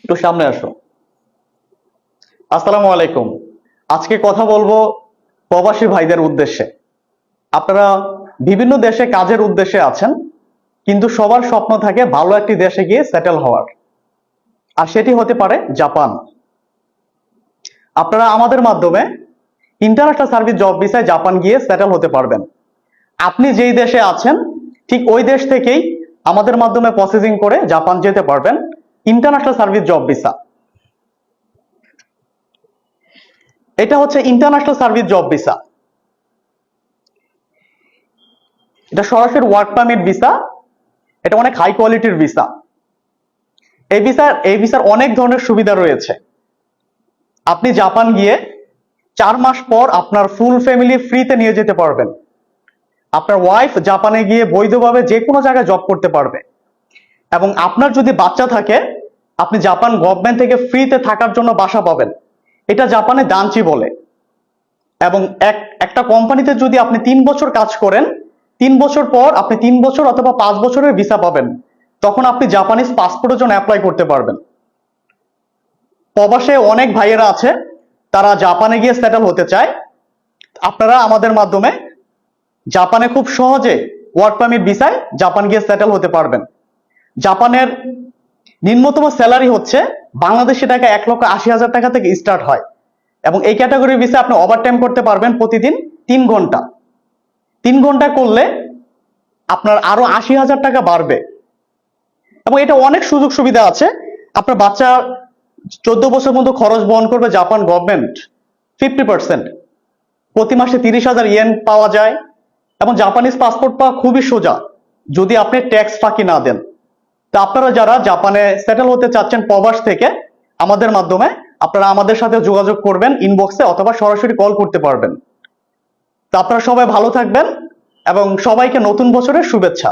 একটু সামনে আসো। আসসালামু আলাইকুম। আজকে কথা বলবো প্রবাসী ভাইদের উদ্দেশ্যে। আপনারা বিভিন্ন দেশে কাজের উদ্দেশ্যে আছেন, কিন্তু সবার স্বপ্ন থাকে ভালো একটি দেশে গিয়ে সেটেল হওয়ার, আর সেটি হতে পারে জাপান। আপনারা আমাদের মাধ্যমে ইন্টারন্যাশনাল সার্ভিস জব ভিসায় জাপান গিয়ে সেটেল হতে পারবেন। আপনি যেই দেশে আছেন ঠিক ওই দেশ থেকেই আমাদের মাধ্যমে প্রসেসিং করে জাপান যেতে পারবেন ইন্টারন্যাশনাল সার্ভিস জব ভিসা। এটা হচ্ছে ইন্টারন্যাশনাল সার্ভিস জব ভিসা। এটা সরাসরি ওয়ার্ক পারমিট ভিসা। এটা অনেক হাই কোয়ালিটির ভিসা। এই ভিসার অনেক ধরনের সুবিধা রয়েছে। আপনি জাপান গিয়ে 4 মাস পর আপনার ফুল ফ্যামিলি ফ্রিতে নিয়ে যেতে পারবেন। আপনার ওয়াইফ জাপানে গিয়ে বৈধভাবে যে কোনো জায়গায় জব করতে পারবে, এবং আপনার যদি বাচ্চা থাকে আপনি জাপান গভর্নমেন্ট থেকে ফ্রিতে থাকার জন্য বাসা পাবেন। এটা জাপানে দানচি বলে। এবং একটা কোম্পানিতে যদি আপনি 3 বছর কাজ করেন, 3 বছর পর আপনি 3 বছর অথবা 5 বছরের ভিসা পাবেন। তখন আপনি জাপানিজ পাসপোর্টের জন্য অ্যাপ্লাই করতে পারবেন। প্রবাসে অনেক ভাইয়েরা আছে, তারা জাপানে গিয়ে সেটেল হতে চায়। আপনারা আমাদের মাধ্যমে জাপানে খুব সহজে ওয়ার্ক পারমিট ভিসায় জাপান গিয়ে সেটেল হতে পারবেন। জাপানের নিম্নতম স্যালারি হচ্ছে বাংলাদেশি টাকা 1,80,000 টাকা থেকে স্টার্ট হয়, এবং এই ক্যাটাগরির ভিসা আপনি ওভারটাইম করতে পারবেন প্রতিদিন 3 ঘন্টা। 3 ঘন্টা করলে আপনার আরো 80,000 টাকা বাড়বে, এবং এটা অনেক সুযোগ সুবিধা আছে। আপনার বাচ্চা 14 বছর মতো খরচ বহন করবে জাপান গভর্নমেন্ট 50%। প্রতি মাসে 30,000 ইয়েন পাওয়া যায়, এবং জাপানিজ পাসপোর্ট পাওয়া খুবই সোজা যদি আপনি ট্যাক্স ফাঁকি না দেন। তো আপনারা যারা জাপানে সেটেল হতে চাচ্ছেন প্রবাস থেকে, আমাদের মাধ্যমে আপনারা আমাদের সাথে যোগাযোগ করবেন ইনবক্সে, অথবা সরাসরি কল করতে পারবেন। তো আপনারা সবাই ভালো থাকবেন, এবং সবাইকে নতুন বছরের শুভেচ্ছা।